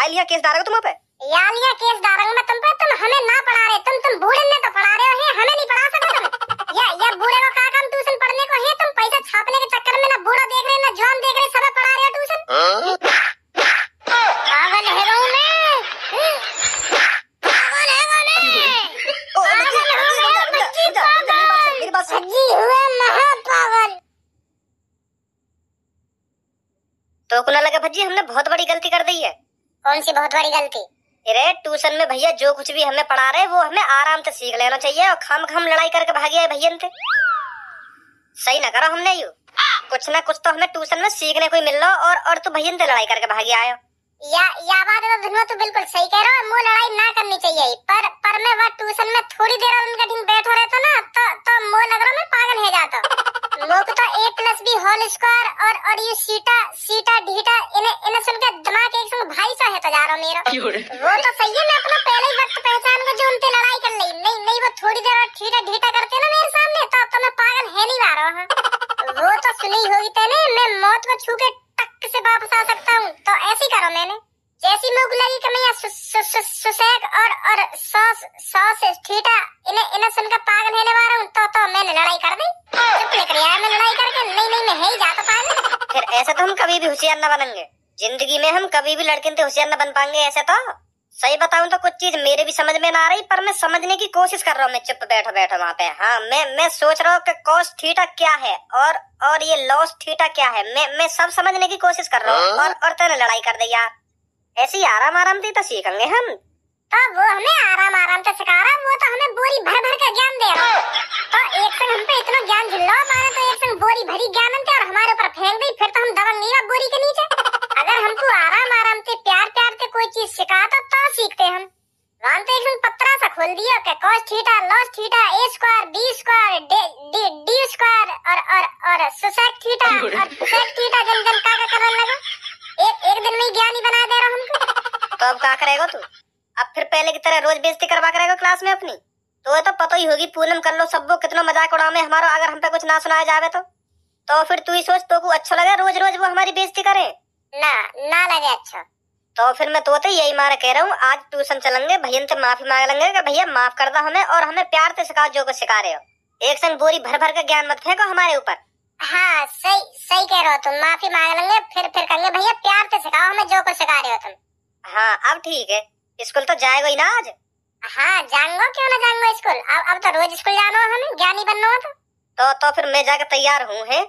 लिया केस डालोगे तुम पे? या लिया केस डालूंगा मैं तुम पे। तुम हमें ना पढ़ा रहे, तुम बूढ़े ने तो पढ़ा रहे हो, हमें नहीं पढ़ा सकते तुम। या बूढ़े को क्या काम ट्यूशन पढ़ने को है? तुम पैसा छापने के चक्कर में ना बूढ़ा देख रहे ना जवान देख रहे, सब पढ़ा रहे हो ट्यूशन। पागल है गो मैं, पागल है गो मैं, मेरी बात सुन। जी हुआ महापागल। तो को ना लगे भज्जी हमने बहुत बड़ी गलती कर दी है। कौन सी बहुत बड़ी गलती? अरे ट्यूशन में भैया जो कुछ भी हमें पढ़ा रहे वो हमें आराम से सीख लेना चाहिए और खाम लड़ाई करके भाग गए भैया थे। सही ना करो हमने यू, कुछ ना कुछ तो हमें ट्यूशन में सीखने को ही मिल रहा और तू भैया लड़ाई करके भाग आयो। या बात है तो तू बिल्कुल सही कह रहे हो, वो लड़ाई ना करनी चाहिए। पर मैं वहाँ ट्यूशन में थोड़ी देर उनका दिन बैठो रहता ना तो मो लग रहा मैं पागल हो जाता। मोक तो A+B² और ये सीटा ढीटा इन्हें सुन के दिमाग एक संग भाई सा है तो जा रहा मेरा। वो तो सही है, मैं अपना पहले ही वक्त पहचान को जो उनसे लड़ाई कर ली। नहीं वो थोड़ी देर और ठीटा ढीटा करते ना मेरे सामने तो मैं पागल है नहीं जा रहा। वो तो सुनी होगी तेने, मैं मौत को छू के टक से वापस आ सकता हूँ, तो ऐसे ही करो मैंने। जैसी मुझे लगी कि मैं यहाँ सुसेक और सॉस ठीटा इन्हें सुनकर पागल होने वाला हूँ तो मैंने लड़ाई कर दी। चुप लेकर यार मैं लड़ाई करके नहीं मैं है ही जाता पागल। फिर ऐसे तो हम कभी भी होशियार न बनेंगे जिंदगी में, हम कभी भी लड़के से होशियार न बन पाएंगे ऐसे तो। सही बताऊं तो कुछ चीज मेरे भी समझ में ना आ रही, पर मैं समझने की कोशिश कर रहा हूँ। मैं चुप बैठो वहाँ पे। हाँ मैं सोच रहा हूँ कि कॉस थीटा क्या है और ये लॉस थीटा क्या है। मैं सब समझने की कोशिश कर रहा हूँ और तेने लड़ाई कर दी यार। ऐसे ही आराम से तो सीखेंगे हम। तो वो हमें आराम से सिखा रहा, वो तो हमें बोरी भर का ज्ञान दे रहा। तो एक संग हम पे इतना ज्ञान झिल्लो मारे तो एक संग बोरी भरी ज्ञान अंते और हमारे ऊपर फेंक दी, फिर तो हम दबंग नहीं बोरी के नीचे। अगर हमको आराम से प्यार से कोई चीज सिखाता तो सीखते हम। वहाँ तो एक संग पत्रा सा खोल दिया कि cos theta loss theta A² B² D² और सुसेक थीटा और सुसेक थीटा जन का करने लगा। एक दिन में ही ज्ञानी बना दे रहा हमको। तो अब क्या करेगा तू? अब फिर पहले की तरह रोज बेइज्जती करवा करेगा क्लास में अपनी? तो पता ही होगी पूनम कर लो सबको कितना मजाक उड़ावे हमारा, अगर हम पे कुछ ना सुनाया जावे तो फिर तू ही सोच तो को अच्छा लगे रोज वो हमारी बेइज्जती करे? ना लगे अच्छा। तो फिर मैं तो यही मारे कह रहा हूँ, आज ट्यूशन चलेंगे, भैया से माफी मांग लेंगे कि भैया माफ कर दो हमें और हमें प्यार से सिखाओ जो कुछ सिखा रहे हो। एक संग बोरी भर का ज्ञान मत फेंको हमारे ऊपर। हाँ सही कह रहे हो तुम, माफी मांग लेंगे फिर कहेंगे भैया प्यार से सिखाओ हमें जो कुछ सिखा रहे हो तुम। हाँ अब ठीक है, स्कूल तो जाएगा ही ना आज? हाँ जाऊंगा, क्यों ना जाऊंगा स्कूल। अब तो रोज स्कूल जाना है हमें, ज्ञानी बनना हो तो फिर मैं जाकर तैयार हूँ है।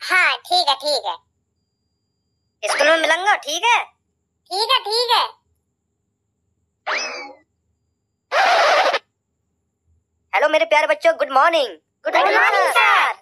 हाँ ठीक है स्कूल में मिलूंगा। ठीक है। हेलो मेरे प्यारे बच्चों, good morning. Good morning sir.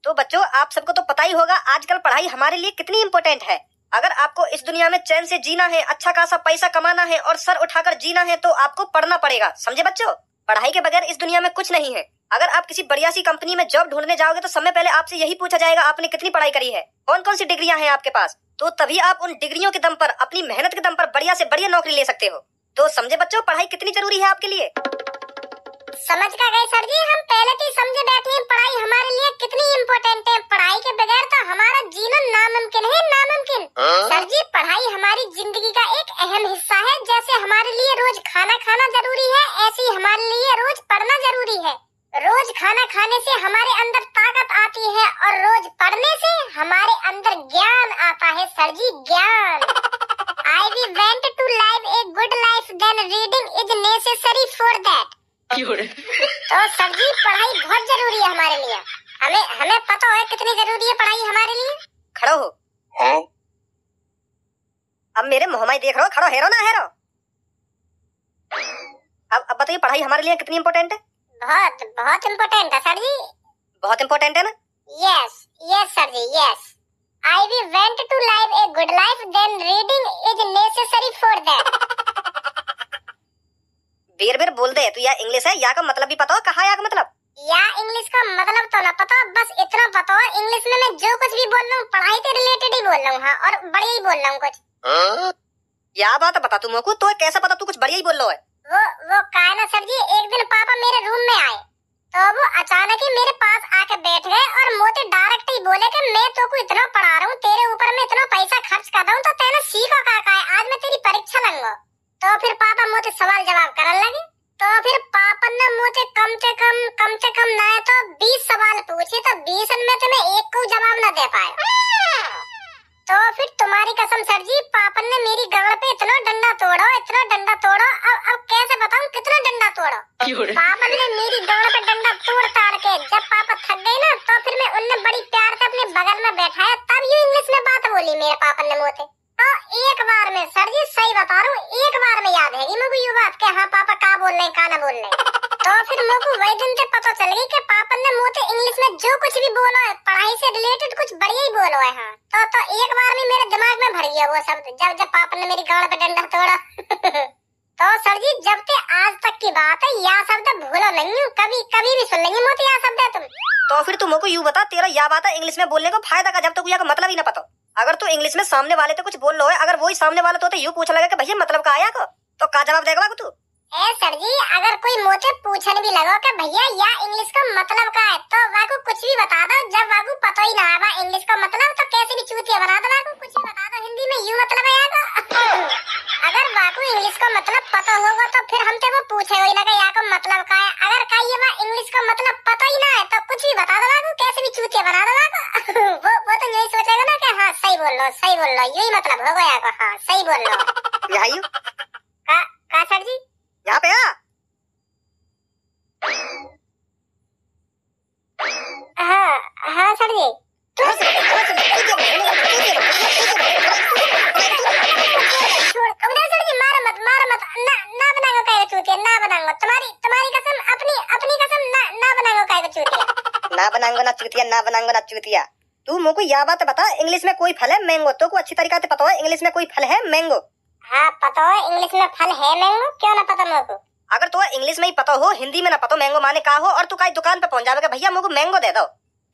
तो बच्चों आप सबको तो पता ही होगा आजकल पढ़ाई हमारे लिए कितनी इम्पोर्टेंट है। अगर आपको इस दुनिया में चैन से जीना है, अच्छा खासा पैसा कमाना है और सर उठाकर जीना है तो आपको पढ़ना पड़ेगा, समझे बच्चों? पढ़ाई के बगैर इस दुनिया में कुछ नहीं है। अगर आप किसी बढ़िया सी कंपनी में जॉब ढूंढने जाओगे तो समय पहले आपसे यही पूछा जाएगा आपने कितनी पढ़ाई करी है, कौन कौन सी डिग्रियां हैं आपके पास। तो तभी आप उन डिग्रियों के दम पर, अपनी मेहनत के दम पर बढ़िया से बढ़िया नौकरी ले सकते हो। तो समझे बच्चों पढ़ाई कितनी जरूरी है आपके लिए? समझ का गए सर जी, हम पहले से समझे बैठे हैं पढ़ाई हमारे लिए कितनी इम्पोर्टेंट है। पढ़ाई के बगैर तो हमारा जीना नामुमकिन है, नामुमकिन। सर जी पढ़ाई हमारी जिंदगी का एक अहम हिस्सा है। जैसे हमारे लिए रोज खाना खाना जरूरी है, ऐसे ही हमारे लिए रोज पढ़ना जरूरी है। रोज खाना खाने से हमारे अंदर ताकत आती है और रोज पढ़ने से हमारे अंदर ज्ञान आता है सर जी, ज्ञान। I went to live a good life, then reading is necessary for that। तो सर जी पढ़ाई बहुत जरूरी है हमारे लिए। हमें पता है कितनी जरूरी है पढ़ाई हमारे लिए। खड़ो हो। हाँ? अब मेरे मुंह में देख रहे हो, खड़ो हेरो ना हेरो। अब बताइए पढ़ाई हमारे लिए कितनी इम्पोर्टेंट है? बहुत इम्पोर्टेंट है सर जी। बहुत इम्पोर्टेंट है ना? यस सर जी, yes. I went to live a good life, then reading is necessary for that। बेर बोल दे तू, या इंग्लिश है या का मतलब भी पता हो, कहा या का मतलब? या इंग्लिश का मतलब तो ना पता, बस इतना पता हो इंग्लिश में मैं जो कुछ भी बोल रहा हूँ पढ़ाई से रिलेटेड ही बोल रहा हूँ। हाँ और बढ़िया ही बोल रहा हूँ कुछ। या बात बता तुम को, तो कैसे पता तू कुछ बढ़िया ही बोल रहा है? वो कहा ना सर जी, एक दिन पापा मेरे रूम में आए तो वो अचानक ही मेरे पास आके बैठ गए और मोते डायरेक्ट ही बोले कि मैं तो को इतना पढ़ा रहा हूँ, तेरे ऊपर मैं इतना पैसा खर्च कर रहा हूँ, तो तेने सीखो क्या है, आज मैं तेरी परीक्षा लूंगा। मुझे सवाल जवाब करने लगे। तो फिर पापन ने मुझे कम से कम ना तो 20 सवाल पूछे, तो 20 में तो मैं एक को जवाब न दे पाया। तो फिर तुम्हारी कसम सर जी, पापन ने मेरी गाड़ पे इतना डंडा तोड़ा। अब कैसे बताऊं कितना डंडा तोड़ा। पापन ने मेरी गाड़ पे डंडा तोड़ ताड़ के जब पापा थक गए ना, तो फिर मैं उन्हें बड़ी प्यार से अपने बगल में बैठाया, तब ये इंग्लिश में बात बोली मेरे पापन ने मुझे। तो एक बार में सर जी सही बता रहा हूँ, एक बार में याद है मुझे ये बात के हाँ पापा का बोल रहे का ना बोल रहे। तो फिर मुझे वही दिन से पता चल गई कि पापन ने मुझे इंग्लिश में जो कुछ भी बोला है, पढ़ाई से रिलेटेड कुछ बढ़िया ही बोलो है। हाँ तो एक बार में मेरे दिमाग में भर गया वो शब्द, जब पापन ने मेरी गाड़ पे डंडा तोड़ा। तो सर जी जब से आज तक की बात है, यह शब्द भूलो नहीं हूँ, कभी भी सुन लेंगे मोती यह शब्द है तुम। तो फिर तुम को यूँ बता, तेरा यह बात है इंग्लिश में बोलने को फायदा का, जब तक यह मतलब ही ना पता। अगर तू इंग्लिश में सामने वाले तो कुछ बोल लो है, अगर वही सामने वाले तो यूँ पूछ लगा कि भैया मतलब का आया को, तो का जवाब देगा तू? ए सर जी अगर कोई मुझे पूछने भी लगा कि भैया या इंग्लिश का मतलब का है, तो वाको कुछ भी बता दो। जब वाको पता ही ना है इंग्लिश का मतलब, तो कैसे भी चूतिया बना दो, वाको कुछ भी बता दो हिंदी में यूं मतलब है। अगर वाको इंग्लिश का मतलब पता होगा तो फिर हमसे वो पूछे वही लगा या का मतलब का है। अगर कहीं ये इंग्लिश का मतलब पता ही ना है तो कुछ भी बता दो, वाको कैसे भी चूतिया बना दो वाको। वो तो यही सोचेगा ना कि हाँ सही बोल लो यही मतलब होगा या का, हाँ सही बोल लो। यही का सर जी यहाँ पे आ। हाँ सर जी। मारो मत ना बनाओ काहे चूतिया, ना बनाओ तुम्हारी कसम, अपनी कसम ना बनाओ काहे चूतिया। ना बनाऊंगा ना चूतिया। तू मुझको यह बात बता, इंग्लिश में कोई फल है मैंगो, तो को अच्छी तरीके से पता है इंग्लिश में कोई फल है मैंगो? हाँ पता है इंग्लिश में फल है मैंगो, क्यों ना पता मुझको। अगर तो इंग्लिश में ही पता हो, हिंदी में ना पता मैंगो माने का हो, और तू कहीं दुकान पे पहुंच जाएगा भैया मुझको मैंगो दे दो,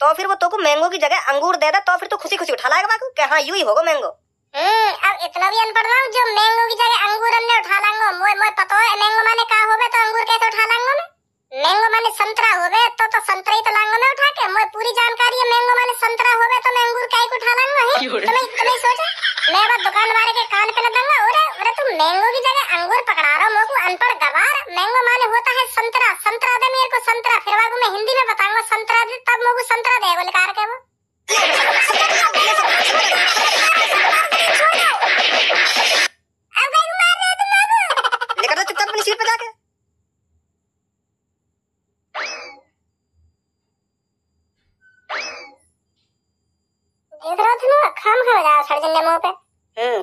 तो फिर वो तो को मैंगो की जगह अंगूर दे दे, तो फिर तू खुशी उठा लाएगा कि हाँ यूं ही होगा मैंगो। अब इतना भी अनपढ़ रहा हूँ जो मैंगो की जगह अंगूर हमने उठा लाऊंगा। मोय पता है मैंगो माने का होवे, तो अंगूर कैसे उठा लाऊंगा मैं। मैंगो माने संतरा होवे तो संतरा ही तो लाऊंगा मैं उठा के। मोय पूरी जानकारी है मैंगो माने संतरा होवे, तो मैं अंगूर काहे को उठा लाऊंगा। तुम्हें सोचा मैं बात दुकान वाले के कान पे लगाऊंगा, अरे तुम मैंगो की जगह अंगूर पकड़ा रहा हो मुझको अनपढ़ गवार। मैंगो माने होता है संतरा दे मेरे को संतरा, फिर वाको मैं हिंदी में बताऊंगा संतरा दे, तब मुझको संतरा देगा लिकार के वो। लेकर तो चुपचाप अपनी सीट पे जाके। देख रहा था ना खाम खा बजाया सर्जन ने मुंह पे।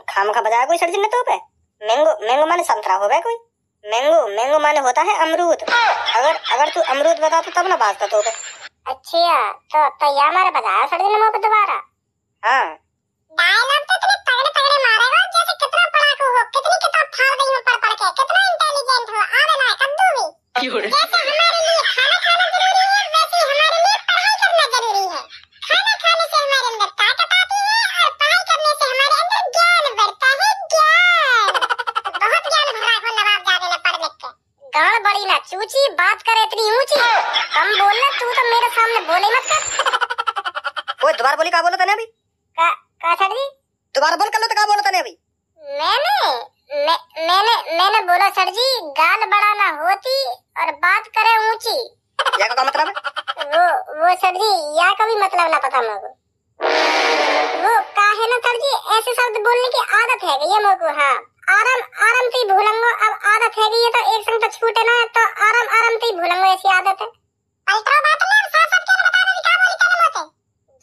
खाम खा बजाया कोई सर्जन ने तो पे। मैंगो माने संतरा होवे कोई। मैंगो माने होता है अमरूद। अगर तू अमरूद बता तो तब ना बात तो पे। अच्छा तो या हमारे बजाया सर्जन ने मुंह पे दोबारा। हाँ डायलॉग तो इतने तगड़े मारेगा जैसे कितना पढ़ाकू हो, कितनी किताब फाड़ गई हो पढ़ के, कितना इंटेलिजेंट हो, आवे ना कद्दू भी। जैसे हमारे लिए खाना खाना जरूरी है, वैसे हमारे लिए पढ़ाई करना जरूरी है। खाना खाने से हमारे अंदर ताकत आती है और पढ़ाई करने से हमारे अंदर ज्ञान बढ़ता है। ज्ञान बहुत ज्ञान भरा है नवाब जादे ने पढ़ लिख के। गाड़ बड़ी ना चूची, बात करे इतनी ऊंची, कम बोलना। तू तो मेरे सामने बोले मत कर। वो दोबारा बोली का बोला तने अभी? का सर जी दोबारा बोल कर लो तो का बोला तने अभी? मैंने बोला सर जी गाल बड़ा ना होती और बात करे ऊंची। या का मतलब है? वो सर जी या का भी मतलब ना पता मुझको। वो काहे ना सर जी ऐसे शब्द बोलने की आदत है ये मुझको। हाँ आराम से ही भूलूंगा। अब आदत है ये तो एक संग तो छूटे ना, तो आराम से ही भूलूंगा, ऐसी आदत है। अल्ट्रा बात ले साफ क्या बता दे क्या बोली तने मोते।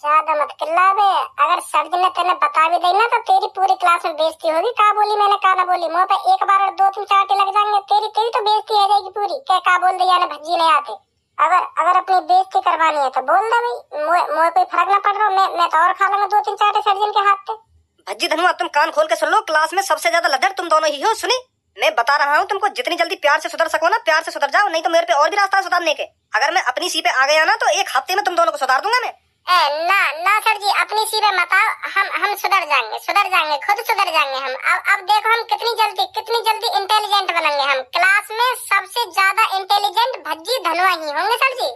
ज्यादा मत चिल्ला बे, अगर सर्जन ने तेने बता भी दी ना तो तेरी पूरी क्लास में बेइज्जती होगी। का बोली मैंने का ना बोली, मुंह पे एक बार और 2-3 चाटे लग जाएंगे, तेरी तो बेइज्जती हो जाएगी पूरी। क्या का बोल दिया ना भज्जी नहीं आते। अगर अपनी बेइज्जती करवानी है तो बोल दे भाई, मुझे कोई फर्क ना पड़ रहा। मैं तो और खा लूंगा 2-3 चाटे सर्जन के हाथ पे। भज्जी धनुआ तुम कान खोल के सुन लो, क्लास में सबसे ज्यादा लद्दड़ तुम दोनों ही हो। सुनी मैं बता रहा हूँ तुमको, जितनी जल्दी प्यार से सुधर सको ना प्यार से सुधर जाओ, नहीं तो मेरे पे और भी रास्ता है सुधारने के। अगर मैं अपनी सी पे आ गया ना तो 1 हफ्ते में तुम दोनों को सुधार दूंगा मैं। ना सर जी अपनी सी पे मत आओ, हम सुधर जाएंगे खुद सुधर जाएंगे हम। अब देखो हम कितनी जल्दी इंटेलिजेंट बनेंगे। हम क्लास में सबसे ज्यादा इंटेलिजेंट भज्जी धनुआ ही होंगे सर जी।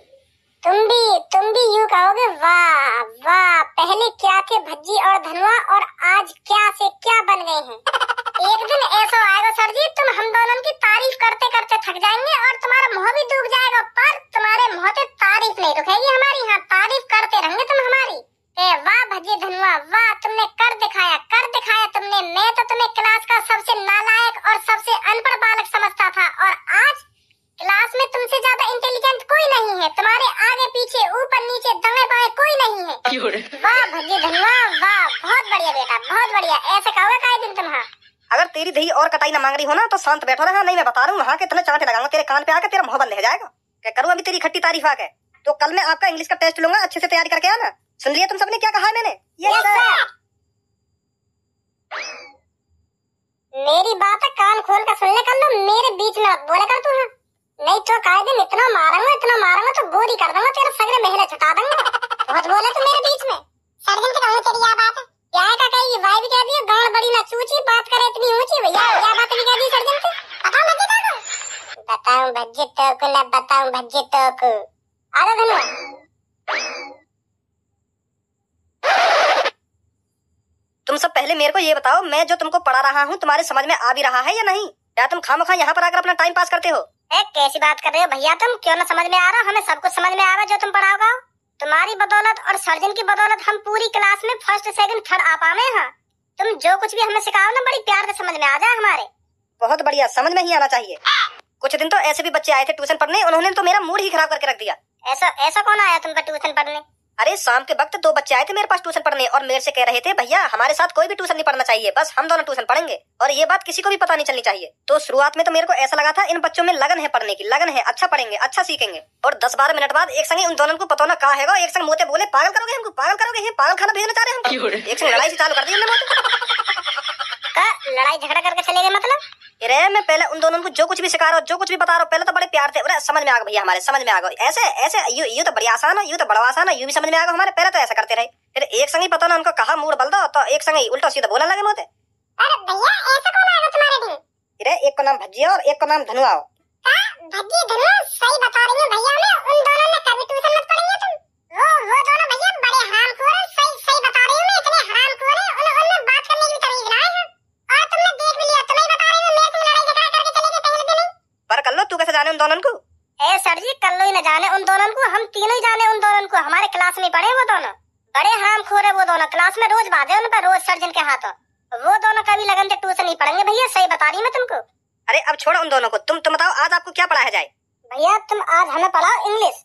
तुम भी यूं कहोगे वाह पहले क्या थे भज्जी और धनुआ और आज क्या से क्या बन गए हैं। एक दिन ऐसा आएगा सर जी, तुम हम दोनों की तारीफ करते करते थक जाएंगे और तुम्हारा मुंह भी डूब जाएगा, पर तुम्हारे मुंह से तारीफ नहीं रुकेगी हमारी। यहाँ तारीफ करते रहेंगे तुम हमारी। वाह भज्जी धनुआ वाह, तुमने कर दिखाया तुमने। मैं तो तुम्हें क्लास का सबसे नालायक और सबसे अनपढ़ बालक समझता था, और आज क्लास में तुमसे ज्यादा इंटेलिजेंट कोई नहीं है। तुम्हारे आगे पीछे ऊपर नीचे दाएं बाएं कोई नहीं है। वाह भज्जी धनुआ वाह, बहुत बढ़िया बेटा, बहुत बढ़िया। ऐसे कहोगे काहे दिन तुम? हाँ अगर तेरी दही और कटाई ना मांग रही हो ना तो शांत बैठो रहा। नहीं मैं बता रहा हूँ, वहाँ के इतने चांटे लगाऊंगा तेरे कान पे आकर तेरा मुंह बंद हो जाएगा। क्या करूँ अभी तेरी खट्टी तारीफ आके? तो कल मैं आपका इंग्लिश का टेस्ट लूंगा, अच्छे से तैयारी करके आना। सुन लिया तुम सबने क्या कहा है मैंने? Yes sir. मेरी बात कान खोल कर सुन ले, कर लो, मेरे बीच में मत बोले कर तू। हाँ नहीं तो काहे दिन इतना मारूंगा तो बोरी कर दूंगा, तेरे सगरे महले छुटा दूंगा। बहुत बोले तू मेरे बीच में। सर्जन के कहूं तेरी क्या बात है? क्या है काका, ये वाई भी कह दिया, गांड बड़ी ना चूची, बात करे इतनी ऊंची। भैया क्या बात भी कह दी सर्जन की? बताऊं भज्जी तो को ना बताऊं भज्जी तो को। आजा धनुआ। तुम सब पहले मेरे को ये बताओ, मैं जो तुमको पढ़ा रहा हूँ तुम्हारे समझ में आ भी रहा है या नहीं? या तुम खामखा यहाँ पर आकर अपना टाइम पास करते हो? कैसी बात कर रहे हो भैया तुम? क्यों ना समझ में आ रहा? हमें सब कुछ समझ में आ रहा जो तुम पढ़ाओगे। तुम्हारी बदौलत और सर्जन की बदौलत हम पूरी क्लास में फर्स्ट सेकंड थर्ड आ पावे हैं। तुम जो कुछ भी हमें सिखाओ ना बड़ी प्यार से समझ में आ जाए हमारे। बहुत बढ़िया, समझ में ही आना चाहिए। कुछ दिन तो ऐसे भी बच्चे आए थे ट्यूशन पढ़ने, उन्होंने तो मेरा मूड ही खराब करके रख दिया। ऐसा कौन आया तुम पर ट्यूशन पढ़ने? अरे शाम के वक्त 2 बच्चे आए थे मेरे पास ट्यूशन पढ़ने और मेरे से कह रहे थे भैया हमारे साथ कोई भी ट्यूशन नहीं पढ़ना चाहिए, बस हम दोनों ट्यूशन पढ़ेंगे, और ये बात किसी को भी पता नहीं चलनी चाहिए। तो शुरुआत में तो मेरे को ऐसा लगा था इन बच्चों में लगन है, पढ़ने की लगन है, अच्छा पढ़ेंगे, अच्छा सीखेंगे। और 10-12 मिनट बाद एक संग उन दोनों को पता ना कहा है, एक संग मोते बोले पागल करोगे हमको, पागल करोगे, पागल खाना भेजना चाह रहे हैं। एक संग लड़ाई से चालू कर दी लड़ाई झगड़ा करके चले गए मतलब? अरे मैं पहले उन दोनों को जो कुछ भी सिखा रहा हूँ, जो कुछ भी बता रहा हूँ, पहले तो बड़े प्यार थे। अरे समझ में आ गया भैया, हमारे समझ में आ गया। ऐसे यू तो बढ़िया आसान है, यू तो बड़ा आसान है, यू भी समझ में आ गया हमारे। पहले तो ऐसा करते रहे, फिर एक संग ही पता ना उनको कहा मूड बल दो, तो एक संग ही उल्टा सीधा बोलने लगे मोते। अरे भैया ऐसा कौन आएगा तुम्हारे दिन? अरे एक को नाम भज्जी और एक को नाम धनुआ। भज्जी धनुआ सही बता रही है भैया, हमें उन दोनों ने कभी ट्यूशन मत पढ़ेंगे तुम। वो दोनों भैया बड़े हरामखोर हैं, सही बता रही हूं मैं, इतने हरामखोर हैं, उन्हें बात करने की भी तमीज ना है। और तुमने देख भी लिया, तुम्हें बता रही हूं, मेरे से लड़ाई झगड़ा करके चले गए पहले दिन। पर कर लो, तू कैसे जाने उन दोनों को? ए सर जी कर लो ही न जाने उन दोनों को, हम तीनों ही जाने उन दोनों को। हमारे क्लास में पढ़े वो दोनों, बड़े हरामखोर है वो दोनों। क्लास में रोज बात है उन पर, रोज सर्जन के हाथों। वो दोनों कभी लगन से ट्यूशन नहीं पढ़ेंगे भैया, सही बता रही मैं तुमको। अरे अब छोड़ो उन दोनों को, तुम बताओ आज आपको क्या पढ़ाया जाए? भैया तुम आज हमें पढ़ाओ इंग्लिश।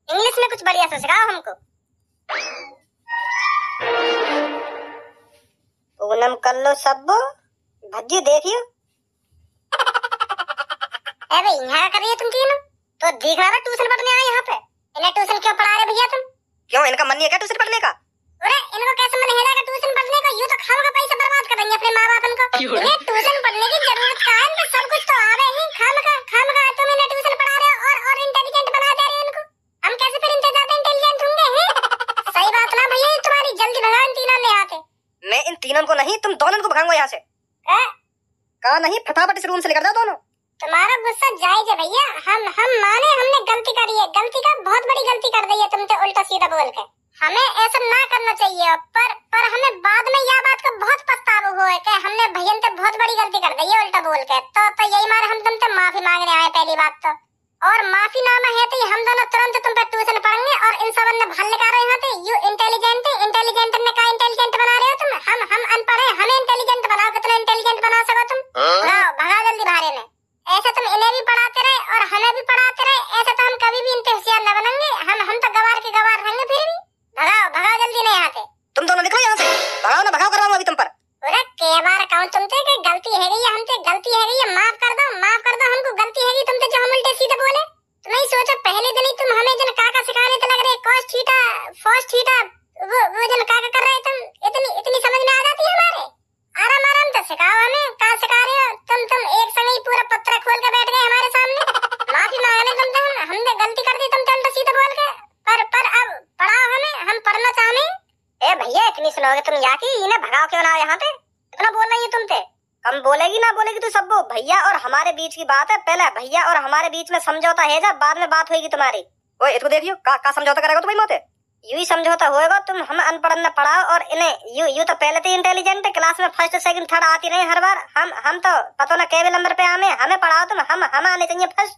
इंग्लिश में कुछ बढ़िया से सिखाओ हमको। पूनम कल्लो सब्बो भज्जी देखियो। अरे यहाँ कर रही है तुम तीनों? तो दिख रहा है ट्यूशन पढ़ने आए यहाँ पे। इन्हें ट्यूशन क्यों पढ़ा रहे भैया तुम? क्यों इनका मन नहीं है क्या ट्यूशन पढ़ने का? अरे इनको कैसे मन है ट्यूशन पढ़ने का? यूं तो खामखा पैसा बर्बाद कर रही है अपने माँ बाप इनको। इन्हें ट्यूशन पढ़ने की जरूरत कहाँ है? इनको सब कुछ तो आ रहे हैं, खामखा तुम इन्हें ट्यूशन पढ़ा रहे हो और इंटेलिजेंट बना दे रहे हो इनको। हम कैसे फिर इनसे ज्यादा इंटेलिजेंट होंगे हैं? सही बात ना भैया, ये तुम्हारी जल्दी भगाओ इन तीनों ने यहाँ से। मैं इन तीनों को नहीं, तुम दोनों को भगाऊंगा यहाँ से। कहा नहीं, फटाफट इस रूम से लेकर जाओ दोनों। तुम्हारा गुस्सा जायज है भैया, हम माने हमने गलती करी है, गलती का बहुत बड़ी गलती कर दी है तुमसे उल्टा सीधा बोल के। हमें ऐसा ना करना चाहिए, पर हमें बाद में यह बात का बहुत पछतावा हुआ है कि हमने भैया से बहुत बड़ी गलती कर दी है उल्टा बोल के। तो यही मारे हम तुमसे माफी मांगने आए पहली बात तो। और माफी नामा है तो हम दोनों तुरंत तुम पर ट्यूशन पढ़ेंगे और इन सब ने भल निकाल रहे हैं। यू इंटेलिजेंट ने का इंटेलिजेंट बना रहे हो तुम? हम अनपढ़ हैं, हमें इंटेलिजेंट बनाओ। कितना इंटेलिजेंट बना सको तुम? भगाओ जल्दी बाहर ने। ऐसे तुम इन्हें भी पढ़ाते रहे और हमें भी पढ़ाते रहे, ऐसे तो हम कभी भी इनसे होशियार न बनेंगे। हम तो गवार के गवार रहेंगे फिर भी। भगाओ जल्दी नहीं यहाँ से। तुम दोनों निकलो यहाँ से, भगाओ ना, भगाओ करवाऊंगा अभी तुम पर। अरे कई बार कहूं तुमसे कि गलती है गई, हमसे गलती है गई, माफ कर दो हमको। गलती है गई तुमसे जो हम उल्टे सीधे बोले। तुम ही सोचो पहले दिन ही तुम हमें जन काका सिखाने तो लग रहे, cos थीटा cos थीटा वो जन काका कर रहे तुम। इतनी समझ में आ जाती है हमारे। आराम तो सिखाओ हमें, कहाँ सिखा रहे हो तुम एक संग ही पूरा पत्थर खोल के बैठ गए हमारे सामने। माफी मांगने तुमसे हमने गलती कर दी तुमसे उल्टा सीधा बोल के। पर अब पढ़ाओ हमें, हम पढ़ना चाहते हैं। ए भैया इतनी सुनोगे तुम यहाँ की? इन्हें भगाओ क्यों ना यहाँ पे? इतना बोल रही है तुमसे। कम बोलेगी ना बोलेगी तू सबको। भैया और हमारे बीच की बात है, पहले भैया और हमारे बीच में समझौता है, जब बाद में बात होगी तुम्हारी। ओए इसको देखियो का समझौता करेगा तू भाई मोते? यूं ही समझौता होएगा, तुम हम अनपढ़ न पढ़ाओ और इन्हें यू तो पहले तो इंटेलिजेंट है, क्लास में फर्स्ट सेकंड थर्ड आती नहीं हर बार। हम तो पता ना केवल नंबर पे हमें पढ़ाओ तुम, हम आने चाहिए फर्स्ट।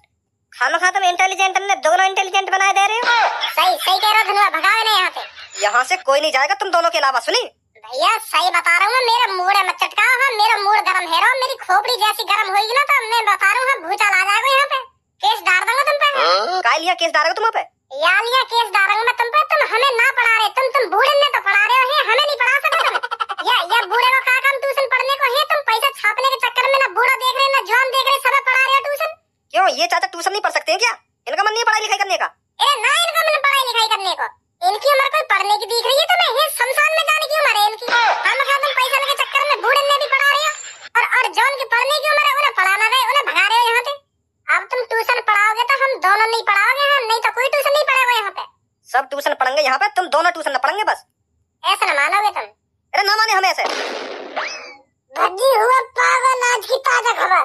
खामखा तुम इंटेलिजेंट ने दोनों इंटेलिजेंट बनाए दे रहे हो। सही सही कह रहे हो धनुआ, भगाओ ना यहाँ से। यहाँ से कोई नहीं जाएगा तुम दोनों के अलावा। सुनी भैया सही बता रहा हूँ, मेरा मूड है मत चटकाओ। हाँ मेरा मूड गर्म है रो, मेरी खोपड़ी जैसी गर्म होगी ना तो मैं बता रहा हूँ भूचाल आ जाएगा यहाँ पे, केस डाल दूंगा तुम पे। काय लिया केस डालेगा तुम पे? या लिया केस डालूंगा मैं तुम पे। तुम हमें ना पढ़ा रहे, तुम बूढ़े ने तो पढ़ा रहे हो, हमें नहीं पढ़ा सकते तुम। या बूढ़े को क्या काम ट्यूशन पढ़ने को है? तुम पैसा छापने के चक्कर में ना बूढ़ा देख रहे ना जवान देख रहे, सब पढ़ा रहे हो ट्यूशन। क्यों ये चाचा ट्यूशन नहीं पढ़ सकते हैं क्या? इनका मन नहीं पढ़ाई लिखाई करने का? ना इनका मन पढ़ाई लिखाई करने को, इनकी उम्र कोई पढ़ने की दिख रही है तुम्हें? ये शमशान में जाने की उम्र है इनकी। हम खा तुम पैसा के चक्कर में बूढ़े ने भी पढ़ा रहे हो और जॉन की पढ़ने की उम्र है, उन्हें पढ़ाना रहे, उन्हें भगा रहे हो यहाँ से। अब तुम ट्यूशन पढ़ाओगे तो हम दोनों नहीं पढ़ाओगे, हम नहीं तो कोई ट्यूशन नहीं पढ़ेगा यहाँ पे। सब ट्यूशन पढ़ेंगे यहाँ पे, तुम दोनों ट्यूशन न पढ़ेंगे बस। ऐसा न मानोगे तुम? अरे ना माने हम ऐसे। भज्जी हुआ पागल, आज की ताजा खबर।